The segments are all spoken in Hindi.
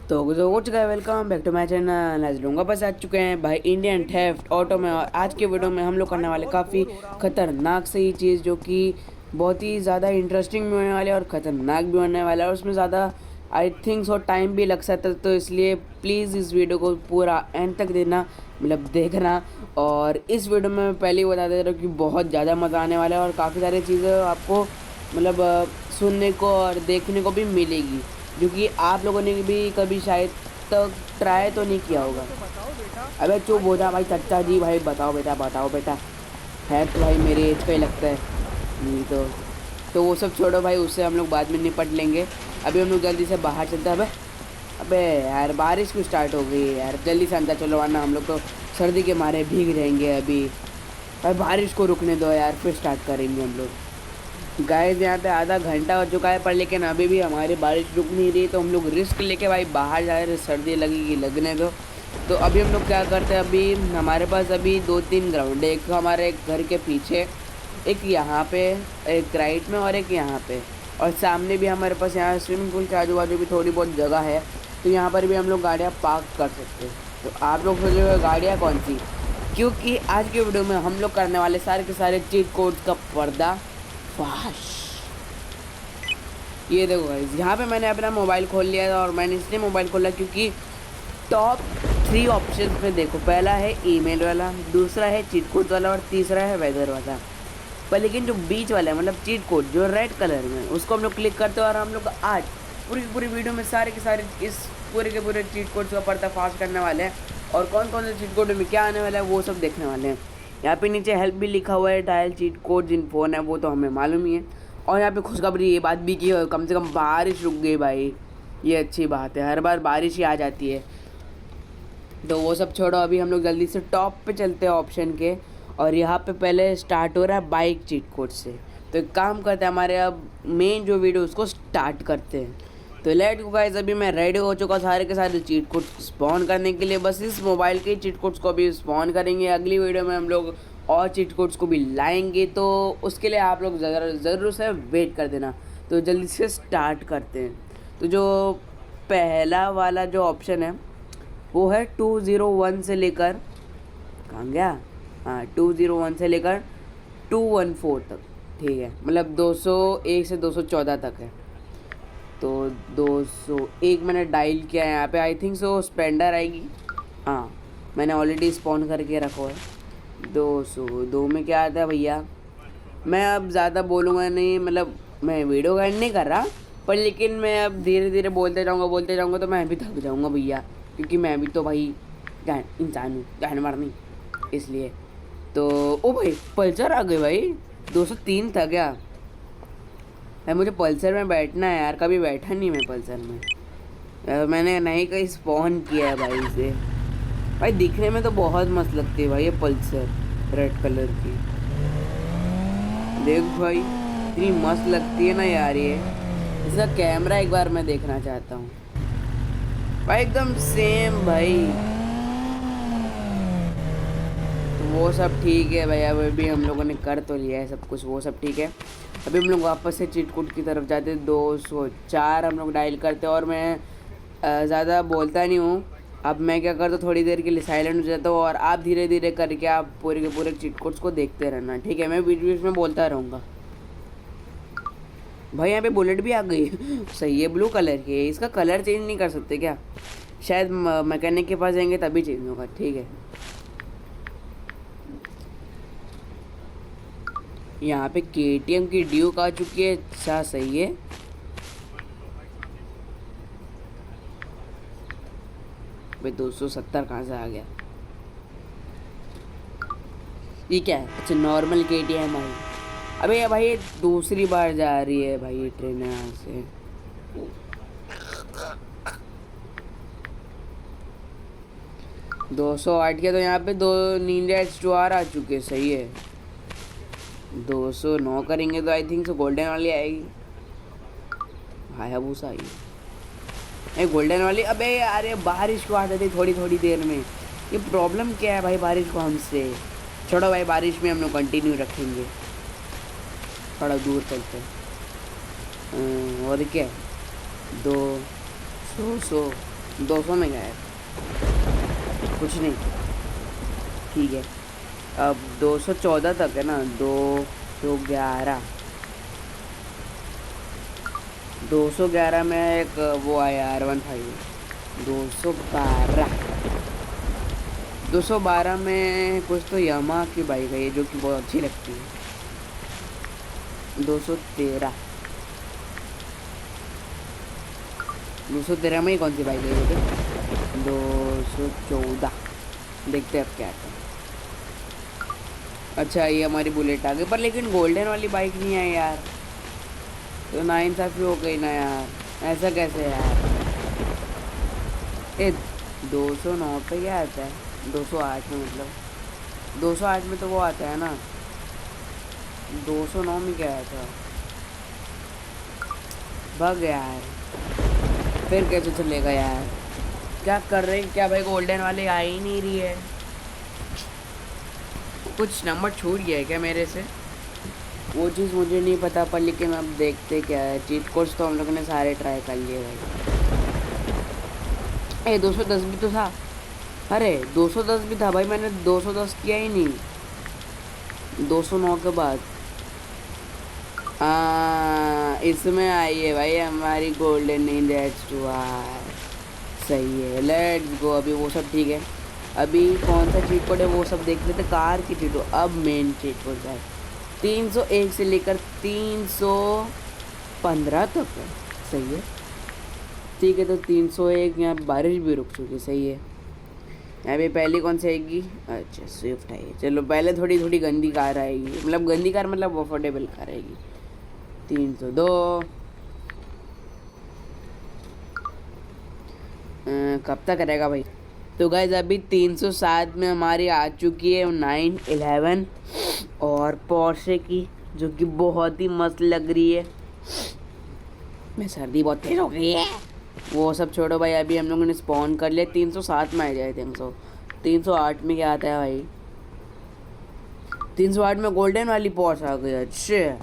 तो हो चुका है। Welcome back to my channel. आज लूँगा बस आ चुके हैं भाई इंडियन थेफ्ट ऑटो में। और आज के वीडियो में हम लोग करने वाले काफ़ी ख़तरनाक सी चीज़, जो कि बहुत ही ज़्यादा इंटरेस्टिंग भी होने वाले और ख़तरनाक भी होने वाला है, और उसमें ज़्यादा आई थिंक सो टाइम भी लग सकता है। तो इसलिए प्लीज़ इस वीडियो को पूरा एंड तक देना, मतलब देखना। और इस वीडियो में मैं पहले ही बता दे रहा हूँ कि बहुत ज़्यादा मज़ा आने वाला है और काफ़ी सारी चीज़ें आपको मतलब सुनने को और देखने को भी मिलेगी, जो कि आप लोगों ने भी कभी शायद तक ट्राई तो नहीं किया होगा। अबे चुप हो जा भाई चाचा जी, भाई बताओ बेटा। है तो भाई मेरे एज का ही लगता है। नहीं तो वो सब छोड़ो भाई, उससे हम लोग बाद में निपट लेंगे। अभी हम लोग जल्दी से बाहर चलते हैं। अबे यार बारिश क्यों स्टार्ट हो गई है यार, जल्दी से अंदर चलो वरना हम लोग तो सर्दी के मारे भीग जाएंगे अभी। भाई बारिश को रुकने दो यार, फिर स्टार्ट करेंगे हम लोग। गाइस यहाँ पे आधा घंटा हो चुका है, पर लेकिन अभी भी हमारी बारिश रुक नहीं रही। तो हम लोग रिस्क लेके भाई बाहर जा रहे, सर्दी लगेगी लगने दो। तो अभी हम लोग क्या करते हैं, अभी हमारे पास अभी 2-3 ग्राउंड है। एक हमारे घर के पीछे, एक यहाँ पे, एक राइट में और एक यहाँ पे, और सामने भी हमारे पास यहाँ स्विमिंग पूल के आजू बाजू भी थोड़ी बहुत जगह है। तो यहाँ पर भी हम लोग गाड़ियाँ पार्क कर सकते हैं। तो आप लोग सोचोगे गाड़ियाँ कौन सी, क्योंकि आज के वीडियो में हम लोग करने वाले सारे के सारे चीट कोड्स का पर्दा फाश। ये देखो गाइस, यहाँ पे मैंने अपना मोबाइल खोल लिया है। और मैंने इसलिए मोबाइल खोला क्योंकि टॉप 3 ऑप्शन में देखो, पहला है ईमेल वाला, दूसरा है चीट कोड वाला और तीसरा है वेदर वाला। पर लेकिन जो बीच वाला है, मतलब चीट कोड जो रेड कलर में, उसको हम लोग क्लिक करते हैं और हम लोग आज पूरी की पूरी वीडियो में सारे के सारे इस पूरे के पूरे चीट कोड का पर्दाफाश करने वाले हैं। और कौन कौन से चीट कोड में क्या आने वाला है वो सब देखने वाले हैं। यहाँ पे नीचे हेल्प भी लिखा हुआ है, डायल चीट कोड जिन फ़ोन है वो तो हमें मालूम ही है। और यहाँ पे खुशखबरी ये बात भी की कम से कम बारिश रुक गई भाई, ये अच्छी बात है। हर बार बारिश ही आ जाती है। तो वो सब छोड़ो, अभी हम लोग जल्दी से टॉप पे चलते हैं ऑप्शन के। और यहाँ पे पहले स्टार्ट हो रहा है बाइक चीट कोड से। तो एक काम करते हैं, हमारे अब मेन जो वीडियो उसको स्टार्ट करते हैं। तो लेट गो गाइस, अभी मैं रेडी हो चुका सारे के सारे चीट कोड स्पॉन करने के लिए। बस इस मोबाइल के चीट कोड्स को भी स्पॉन करेंगे। अगली वीडियो में हम लोग और चीट कोड्स को भी लाएंगे, तो उसके लिए आप लोग ज़रूर से वेट कर देना। तो जल्दी से स्टार्ट करते हैं। तो जो पहला वाला जो ऑप्शन है वो है 201 से लेकर, कहाँ गया, हाँ 201 से लेकर 214 तक, ठीक है, मतलब 201 से 214 तक है। तो 201 मैंने डायल किया है। यहाँ पे आई थिंक सो स्प्लेंडर आएगी, हाँ मैंने ऑलरेडी स्पॉन करके रखा है। 202 में क्या आता है भैया, मैं अब ज़्यादा बोलूँगा नहीं, मतलब मैं वीडियो गाइड नहीं कर रहा, पर लेकिन मैं अब धीरे धीरे बोलते जाऊँगा तो मैं भी थक जाऊँगा भैया, क्योंकि मैं भी तो भाई इंसान हूँ, जानवर नहीं, इसलिए। तो ओ भाई पल्सर आ गई भाई, 203 था क्या भाई। मुझे पल्सर में बैठना है यार, कभी बैठा नहीं मैं पल्सर में यार, मैंने नहीं कहीं स्पॉन किया है भाई इसे। भाई दिखने में तो बहुत मस्त लगती है भाई ये पल्सर, रेड कलर की। देख भाई इतनी मस्त लगती है ना यार ये। इसका कैमरा एक बार मैं देखना चाहता हूँ भाई, एकदम सेम भाई। तो वो सब ठीक है भाई, अभी हम लोगों ने कर तो लिया है सब कुछ, वो सब ठीक है। अभी हम लोग वापस से चीट कोड की तरफ जाते हैं। 204 हम लोग डायल करते हैं। और मैं ज़्यादा बोलता नहीं हूँ, अब मैं क्या करता हूँ, थोड़ी देर के लिए साइलेंट हो जाता हूँ और आप धीरे धीरे करके आप पूरे के पूरे चीट कोड्स को देखते रहना, ठीक है। मैं बीच बीच में बोलता रहूँगा। भाई यहाँ पे बुलेट भी आ गई सही है, ब्लू कलर की है। इसका कलर चेंज नहीं कर सकते क्या, शायद मैकेनिक के पास जाएंगे तभी चेंज होगा, ठीक है। यहाँ पे केटीएम की ड्यूक आ चुकी है, अच्छा सही है। भाई 270 कहाँ से आ गया, ये क्या है, अच्छा नॉर्मल केटीएम आई। अबे भाई दूसरी बार जा रही है भाई ये ट्रेन यहाँ से। 208 के, तो यहाँ पे 2 निंजा H2R आ चुके हैं, सही है। 209 करेंगे तो आई थिंक सो गोल्डन वाली आएगी, हायाबुसा आई है गोल्डन वाली। अबे यार ये बारिश को आ जाती थोड़ी थोड़ी देर में, ये प्रॉब्लम क्या है भाई बारिश को हमसे। छोड़ो भाई, बारिश में हम लोग कंटिन्यू रखेंगे, थोड़ा दूर चलते हैं। और क्या 200 200 में गया है, कुछ नहीं, ठीक है। अब 214 तक है ना, 211, 211 में एक वो आया R15, 212 में कुछ तो यामाहा की बाइक है ये, जो कि बहुत अच्छी लगती है। 213 में ही कौन सी बाइक है ये? 214, देखते हैं अब क्या आता है। अच्छा ये हमारी बुलेट आ गई, पर लेकिन गोल्डन वाली बाइक नहीं है यार, तो नाइंसाफ़ी हो गई ना यार, ऐसा कैसे यार। ए 209 पे क्या आता है? 208 में, मतलब 208 में तो वो आता है ना, 209 में क्या आता है? भग यार, फिर कैसे चलेगा यार, क्या कर रहे हैं क्या भाई, गोल्डन वाले आ ही नहीं रही है। कुछ नंबर छूट गया है क्या मेरे से, वो चीज़ मुझे नहीं पता, पर लेकिन अब देखते क्या है। चीट कोड्स तो हम लोगों ने सारे ट्राई कर लिए भाई। 210 भी तो था, अरे 210 भी था भाई, मैंने 210 किया ही नहीं। 209 के बाद इसमें आई है भाई हमारी गोल्डन इंडेक्स टू आर, सही है, लेट्स गो। अभी वो सब ठीक है, अभी कौन सा चीट कोड है वो सब देख लेते। कार की चीट, अब मेन चीट कोड है 301 से लेकर 315 तक है, सही है, ठीक है। तो 301 यहाँ बारिश भी रुक चुकी, सही है। यहाँ पे पहली कौन सी आएगी? अच्छा स्विफ्ट है, चलो पहले थोड़ी थोड़ी गंदी कार आएगी, मतलब गंदी कार मतलब अफोर्डेबल कार आएगी। 302 कब तक रहेगा भाई? तो गाइज अभी 307 में हमारी आ चुकी है 911 और पोर्शे की, जो कि बहुत ही मस्त लग रही है। मैं सर्दी बहुत तेज हो गई है, वो सब छोड़ो भाई। अभी हम लोगों ने स्पॉन कर लिया, 307 में आ जाए। 308 में क्या आता है भाई? 308 में गोल्डन वाली पोर्श आ गई। अच्छा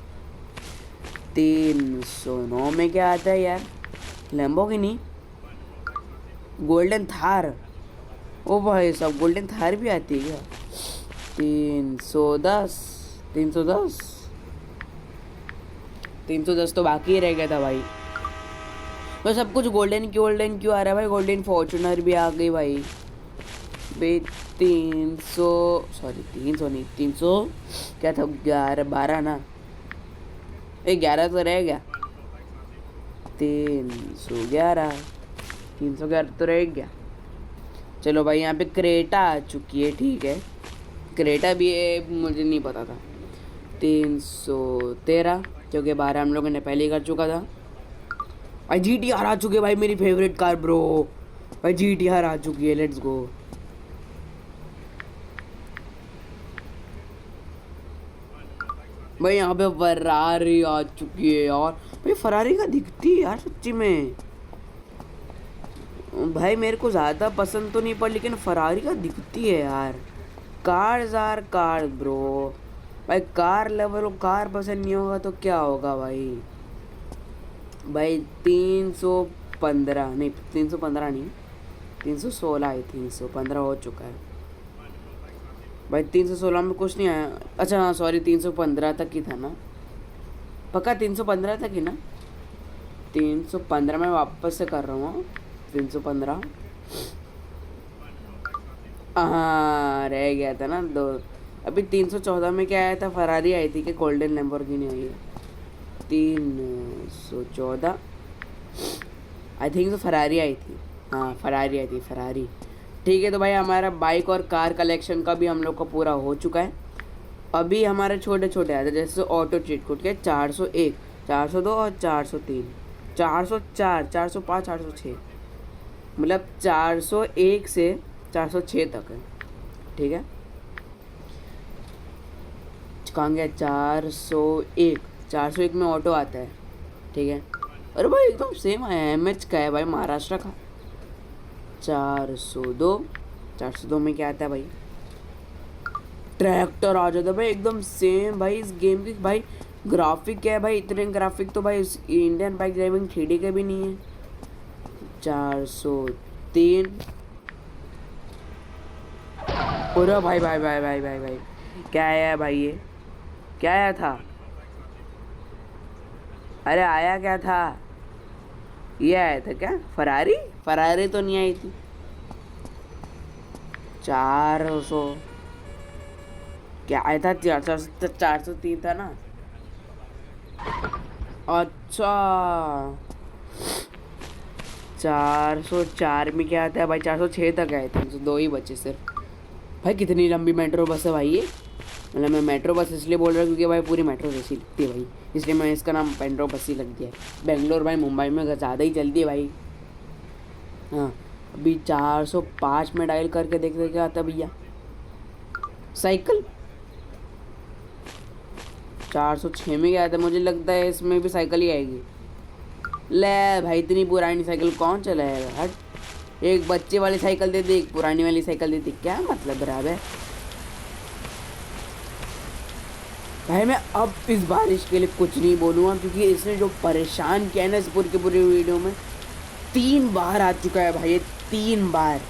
309 में क्या आता है यार? Lamborghini, golden Thar. ओ भाई सब गोल्डन थार भी आती है क्या? 310 तो बाकी ही रह गया था भाई। तो सब कुछ गोल्डन क्यों आ रहा है भाई? गोल्डन फॉर्चूनर भी आ गई भाई। 300 क्या था? 12 ना, 11 तो रह गया। 311 तो रह गया। चलो भाई यहाँ पे क्रेटा आ चुकी है, ठीक है। क्रेटा भी है, मुझे नहीं पता था। 313 क्योंकि 12 हम लोगों ने पहले ही कर चुका था। भाई GTR आ चुकी है भाई, मेरी फेवरेट कार ब्रो। भाई GTR आ चुकी है, लेट्स गो। भाई यहाँ पे फरारी आ चुकी है यार। भाई फरारी का दिखती है यार सच्ची में भाई, मेरे को ज़्यादा पसंद तो नहीं पर लेकिन फरारी का दिखती है यार। Cars are car bro. भाई कार लेवल, कार पसंद नहीं होगा तो क्या होगा भाई? भाई 315 नहीं, 315 नहीं, 316 है। 315 हो चुका है भाई। 316 में कुछ नहीं आया। अच्छा हाँ सॉरी, 315 तक ही था ना, पक्का 315 तक ही ना। 315 में वापस से कर रहा हूँ। 315 हाँ रह गया था ना दो। अभी 314 में क्या आया था? फरारी आई थी कि गोल्डन लैम्बोर्गिनी आई है? 314 आई थिंक तो फरारी आई थी। हाँ फरारी आई थी, फरारी। ठीक है तो भाई हमारा बाइक और कार कलेक्शन का भी हम लोग का पूरा हो चुका है। अभी हमारे छोटे छोटे आते हैं, जैसे ऑटो चीट कोड के 401, 402 और 403, 404, 405, 406, मतलब 401 से 406 तक है, ठीक है। कहाँ गया? 401 में ऑटो आता है, ठीक है। अरे भाई एकदम सेम आया है, MH का है भाई, महाराष्ट्र का। 402 में क्या आता है भाई? ट्रैक्टर आ जाता है भाई, एकदम सेम भाई। इस गेम की भाई ग्राफिक क्या है भाई? इतने ग्राफिक तो भाई इंडियन बाइक ड्राइविंग 3D के भी नहीं है। 403 3। अरे भाई भाई भाई भाई भाई भाई, क्या आया भाई, ये क्या आया था? अरे आया क्या था? ये आया था क्या? फरारी? फरारी तो नहीं आई थी। 400 क्या आया था? 403 था ना। अच्छा 404 में क्या आता है भाई? 406 तक आए थे तो 2 ही बचे सिर्फ। भाई कितनी लंबी मेट्रो बस है भाई ये। मतलब मैं मेट्रो बस इसलिए बोल रहा हूँ क्योंकि भाई पूरी मेट्रो जैसी दिखती है भाई, इसलिए मैं इसका नाम मेट्रो बस ही लग दिया है। बेंगलोर भाई मुंबई में ज़्यादा ही चलती है भाई। हाँ अभी 405 में डायल करके देखते क्या आता है भैया। साइकिल 406 में क्या आता है? मुझे लगता है इसमें भी साइकिल ही आएगी। ले भाई इतनी पुरानी साइकिल कौन चलाएगा? हट, एक बच्चे वाली साइकिल दे दे, एक पुरानी वाली साइकिल दे दे, क्या मतलब बराबर है भाई। मैं अब इस बारिश के लिए कुछ नहीं बोलूँगा क्योंकि इसने जो परेशान किया है ना इस पूरी वीडियो में, 3 बार आ चुका है भाई ये, 3 बार,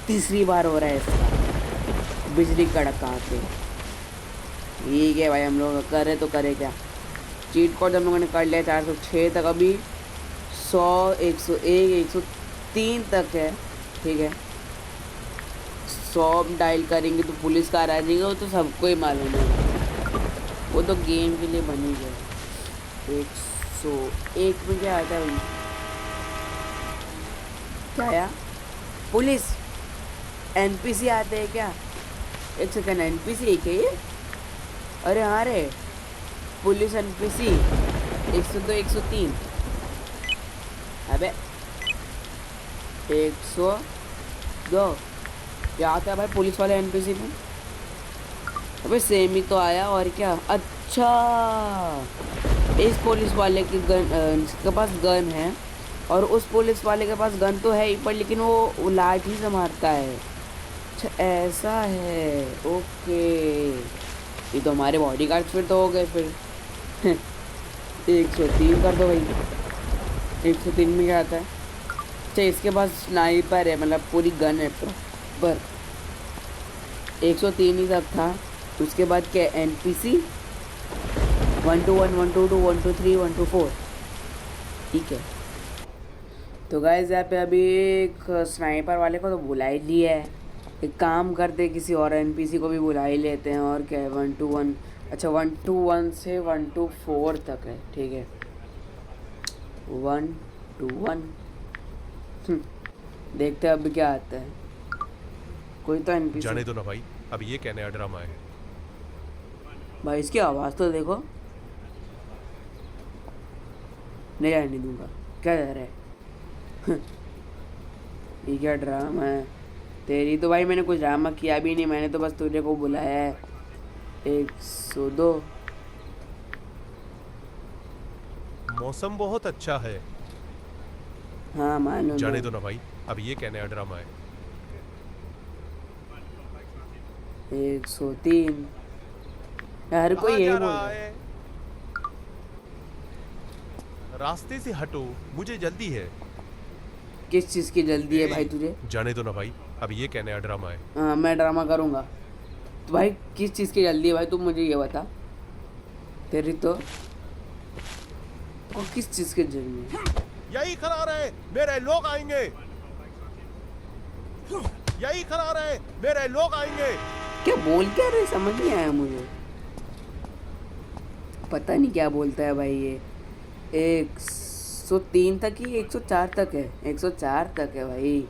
तीसरी बार हो रहा है इसका बिजली कड़का के। ठीक है भाई, हम लोग करे तो करे क्या। चीट कोड हम लोगों ने कर लिया 406 तक, अभी 100 101 103 तक है। ठीक है 100 डायल करेंगे तो पुलिस का आ जाएगा, वो तो सबको ही मालूम है, वो तो गेम के लिए बनी है। 101 में क्या आता है भाई? क्या आया? पुलिस एनपीसी आते हैं क्या? एक सेकंड, एनपीसी एक है ये? अरे हाँ रे, पुलिस एनपीसी 102 103। अबे 102 क्या आता है भाई पुलिस वाले एनपीसी में? अबे सेम ही तो आया और क्या। अच्छा इस पुलिस वाले की इसके पास गन है और उस पुलिस वाले के पास गन तो है ही पर लेकिन वो लाठी से मारता है। अच्छा ऐसा है, ओके। ये तो हमारे बॉडी गार्ड फिर तो हो गए फिर। 103 कर दो भाई। 103 में क्या आता है? अच्छा इसके पास स्नाइपर है, मतलब पूरी गन है प्रॉपर। 103 ही तक था। उसके बाद क्या? एनपीसी 121 122 123 124। ठीक है तो गाइस यहाँ पे अभी एक स्नाइपर वाले को तो बुला ही लिया है। एक काम करते किसी और एनपीसी को भी बुला ही लेते हैं। और क्या है 121, अच्छा 121 से 124 तक है। ठीक है 121 देखते हैं अभी क्या आता है। कोई तो एनपीसी जाने दो ना भाई, अब ये क्या नया ड्रामा है? भाई इसकी आवाज़ तो देखो। नहीं आने दूंगा, क्या जा रहा है? ये क्या ड्रामा है तेरी? तो भाई मैंने कुछ ड्रामा किया भी नहीं, मैंने तो बस तुझे को बुलाया है। 102 मौसम बहुत अच्छा है। हाँ मालूम जाने है। दो ना भाई, अब ये क्या नया ड्रामा है? 103 हर कोई कहाँ यही जा बोल रहा रहा है। है? रास्ते से हटो, मुझे जल्दी है। किस चीज़ की जल्दी है भाई तुझे? जाने दो ना भाई, अब ये क्या नया ड्रामा है? हाँ मैं ड्रामा करूँगा तो भाई किस चीज़ की जल्दी है भाई? तुम मुझे ये बता। तेरी तो किस चीज़ की जल्दी है? यही खड़ा रहे, मेरे लोग आएंगे। यही खड़ा रहे, मेरे लोग आएंगे। क्या बोल क्या रहे समझ नहीं आया मुझे। पता नहीं क्या बोलता है भाई ये। 103 तक ही 104 तक है, 104 तक है भाई।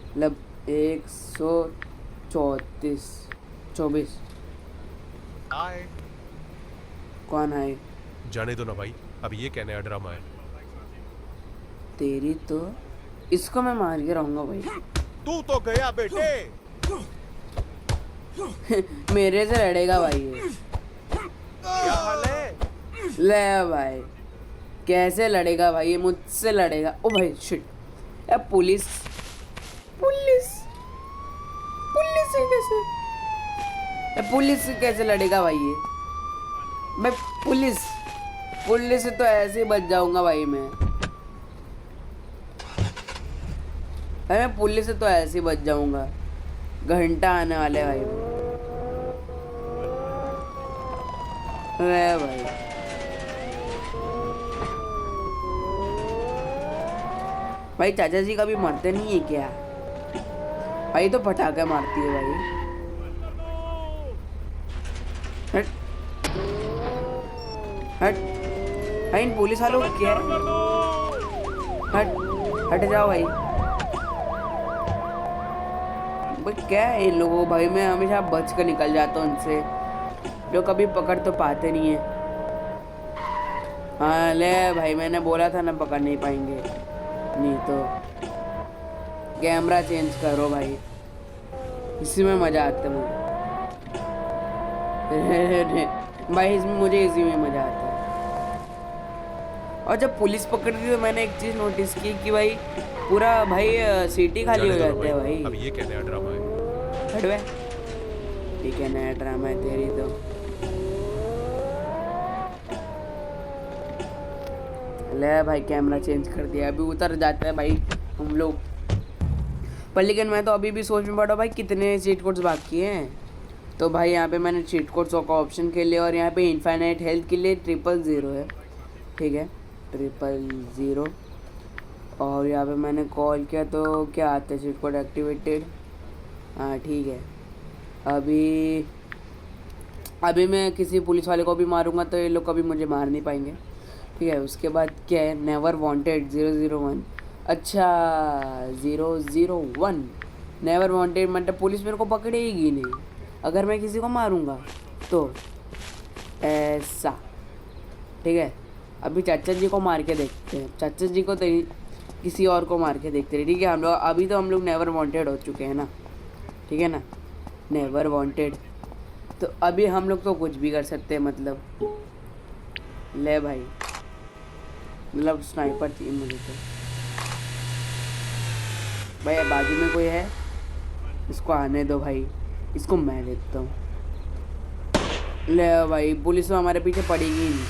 मतलब 134 24। आए। कौन है? जाने दो ना भाई, अब ये क्या नया ड्रामा है? तेरी तो इसको मैं मार के रहूँगा भाई। तू तो गया बेटे। मेरे से लड़ेगा भाई ये। क्या हाल है? ले भाई कैसे लड़ेगा भाई ये? मुझसे लड़ेगा। ओ भाई शिट, पुलिस पुलिस पुलिस से कैसे? पुलिस से कैसे लड़ेगा भाई ये? मैं पुलिस से तो ऐसे ही बच जाऊंगा भाई मैं। भाई मैं पुलिस से तो ऐसे ही बच जाऊंगा, घंटा आने वाले भाई। अरे भाई भाई चाचा जी कभी मरते नहीं है क्या? भाई तो पटाखे मारती है भाई। हट हट भाई, इन पुलिस वालों को क्या है? हट हट जाओ भाई। भाई क्या है इन लोगों को? भाई मैं हमेशा बच कर निकल जाता हूँ इनसे, जो कभी पकड़ तो पाते नहीं है। हाँ ले भाई, मैंने बोला था ना पकड़ नहीं पाएंगे। नहीं तो कैमरा चेंज करो भाई, इसी में मज़ा आता है मुझे। भाई इसमें मुझे इसी में मज़ा आता है। और जब पुलिस पकड़ती तो मैंने एक चीज़ नोटिस की कि भाई पूरा भाई सीटी खाली हो जाते हैं भाई। अब ये क्या नया ड्रामा है? हटवे, ठीक है नया ड्रामा है तेरी तो। ले भाई कैमरा चेंज कर दिया, अभी उतर जाते हैं भाई हम लोग। पर लेकिन मैं तो अभी भी सोच में पड़ा भाई कितने चीट कोड्स बाकी हैं। तो भाई यहाँ पे मैंने चीट कोड्स का ऑप्शन के लिए, और यहाँ पे इनफाइनाइट हेल्थ के लिए 000 है, ठीक है 000। और यहाँ पे मैंने कॉल किया तो क्या आता है, चीट कोड एक्टिवेटेड। हाँ ठीक है। अभी मैं किसी पुलिस वाले को भी मारूंगा तो ये लोग कभी मुझे मार नहीं पाएंगे, ठीक है। उसके बाद क्या है, नेवर वांटेड 001। अच्छा 001 नेवर वांटेड मतलब पुलिस मेरे को पकड़ेगी नहीं अगर मैं किसी को मारूंगा तो, ऐसा ठीक है। अभी चाचा जी को मार के देखते हैं, चाचा जी को तो किसी और को मार के देखते हैं, ठीक है। हम लोग अभी तो हम लोग नेवर वांटेड हो चुके हैं ना, ठीक है ना, नेवर वांटेड। तो अभी हम लोग तो कुछ भी कर सकते हैं, मतलब ले भाई, मतलब स्नाइपर चाहिए मुझे तो। भाई बाजू में कोई है, इसको आने दो भाई, इसको मैं देखता हूँ। ले भाई पुलिस तो हमारे पीछे पड़ेगी ही नहीं।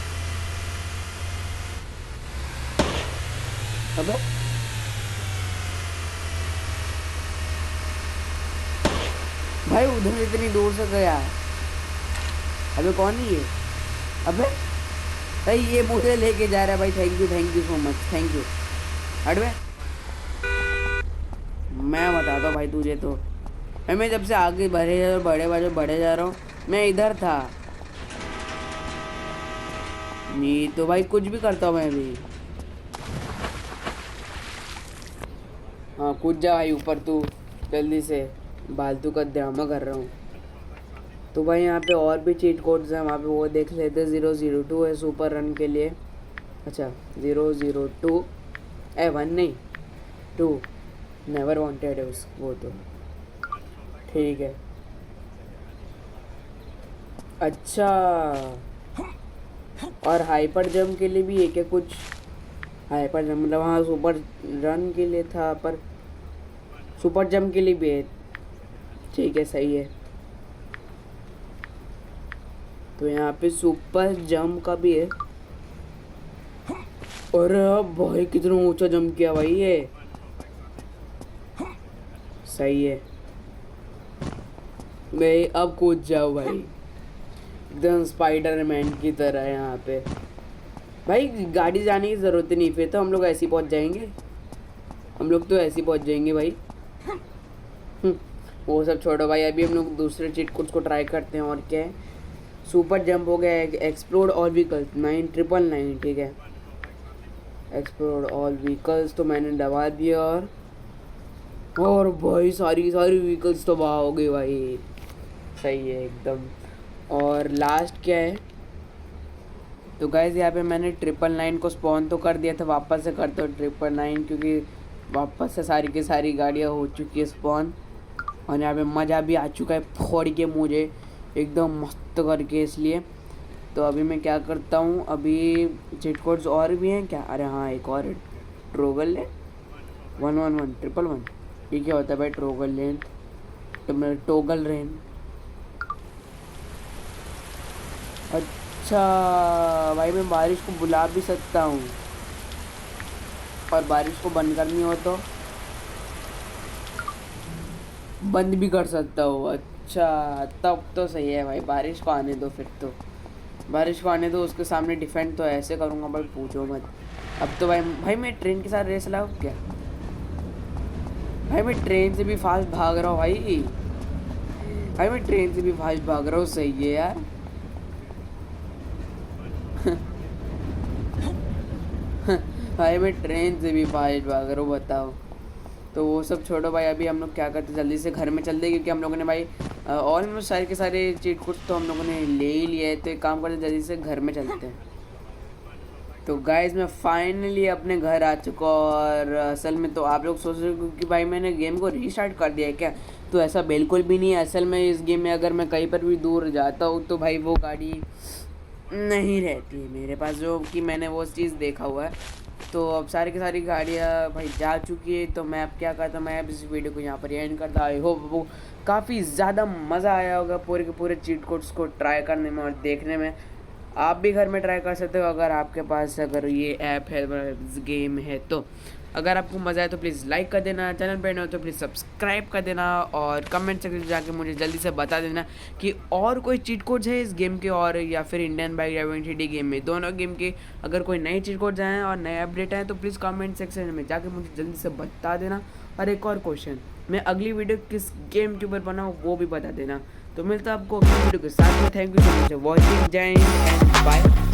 अबे भाई उधर इतनी दूर से गया, अबे कौन है ये? अबे भाई ये मुझे लेके जा रहा है भाई, thank you so much, thank you. हट बे, मैं बताता हूँ भाई तुझे तो, मैं जब से आगे बढ़े जा रहा हूँ, मैं इधर था नहीं तो भाई कुछ भी करता हूँ मैं भी। हाँ कूद जा भाई ऊपर तू जल्दी से, फालतू का ड्रामा कर रहा हूँ। तो भाई यहाँ पे और भी चीट कोड्स हैं, वहाँ पे वो देख लेते। 002 है सुपर रन के लिए। अच्छा 002 1 नहीं 2 नेवर वांटेड है उस वो तो, ठीक है। अच्छा और हाइपर जंप के लिए भी एक है कुछ, हाइपर जंप मतलब हाँ सुपर रन के लिए था, पर सुपर जंप के लिए भी है, ठीक है सही है। तो यहाँ पे सुपर जंप का भी है। और भाई कितना ऊंचा जंप किया भाई ये, सही है भाई। अब कूद जाओ भाई एकदम स्पाइडरमैन की तरह। यहाँ पे भाई गाड़ी जाने की ज़रूरत नहीं, फिर तो हम लोग ऐसे ही पहुँच जाएंगे, हम लोग तो ऐसे ही पहुँच जाएंगे भाई। वो सब छोड़ो भाई, अभी हम लोग दूसरे चीट कोड्स को ट्राई करते हैं। और क्या है, सुपर जंप हो गया, एक्सप्लोर ऑल व्हीकल्स 999, ठीक है। एक्सप्लोर ऑल व्हीकल्स तो मैंने दबा दिया, और भाई सारी व्हीकल्स तो बाहर हो गई भाई, सही है एकदम। और लास्ट क्या है, तो गाइस यहाँ पे मैंने 999 को स्पॉन तो कर दिया था, वापस से करता हूँ 999, क्योंकि वापस से सारी की सारी गाड़ियाँ हो चुकी है स्पॉन। और यहाँ पे मज़ा भी आ चुका है फोड़ के मुझे एकदम मस्त करके, इसलिए तो अभी मैं क्या करता हूँ, अभी चीट कोड्स और भी हैं क्या? अरे हाँ एक और ट्रोगल लेन 111 ये क्या होता है भाई? ट्रोगल लेन तो मैं टोगल रेन, अच्छा भाई मैं बारिश को बुला भी सकता हूँ, और बारिश को बंद करनी हो तो बंद भी कर सकता हूँ। अच्छा तब तो सही है भाई, बारिश को आने दो फिर तो, बारिश को आने दो, उसके सामने डिफेंड तो ऐसे करूँगा भाई पूछो मत। अब तो भाई भाई मैं ट्रेन के साथ रेस लाऊँ क्या? भाई मैं ट्रेन से भी फास्ट भाग रहा हूँ भाई, भाई मैं ट्रेन से भी फास्ट भाग रहा हूँ, सही है यार। भाई मैं ट्रेन से भी फास्ट भाग रहा हूँ बताओ। तो वो सब छोड़ो भाई, अभी हम लोग क्या करते हैं, जल्दी से घर में चलते हैं, क्योंकि हम लोगों ने भाई ऑलमोस्ट सारे के सारे चीट कोड तो हम लोगों ने ले ही लिए है। तो एक काम करते हैं, जल्दी से घर में चलते हैं। तो गाइज मैं फाइनली अपने घर आ चुका हूँ, और असल में तो आप लोग सोच रहे हो कि भाई मैंने गेम को रीस्टार्ट कर दिया है क्या? तो ऐसा बिल्कुल भी नहीं है। असल में इस गेम में अगर मैं कहीं पर भी दूर जाता हूँ तो भाई वो गाड़ी नहीं रहती है मेरे पास, जो कि मैंने वो चीज़ देखा हुआ है। तो अब सारी की सारी गाड़ियाँ भाई जा चुकी है। तो मैं अब क्या करता हूँ, मैं अब इस वीडियो को यहाँ पर एंड करता। आई होप वो काफ़ी ज़्यादा मज़ा आया होगा पूरे के पूरे चीट कोड्स को ट्राई करने में और देखने में। आप भी घर में ट्राई कर सकते हो अगर आपके पास अगर ये ऐप है, गेम है। तो अगर आपको मज़ा आए तो प्लीज़ लाइक कर देना, चैनल पे नए हो तो प्लीज़ सब्सक्राइब कर देना, और कमेंट सेक्शन में जाके मुझे जल्दी से बता देना कि और कोई चीट कोड्स है इस गेम के, और या फिर Indian bike driving 3D game में, दोनों गेम के अगर कोई नए चीट कोड्स आए हैं और नए अपडेट आए तो प्लीज़ कमेंट सेक्शन में जाके मुझे जल्दी से बता देना। और एक और क्वेश्चन, मैं अगली वीडियो किस गेम के ऊपर बनाऊँ वो भी बता देना। तो मिलता है आपको अगली वीडियो के साथ में। Thank you so much for watching, जय हिंद एंड बाय।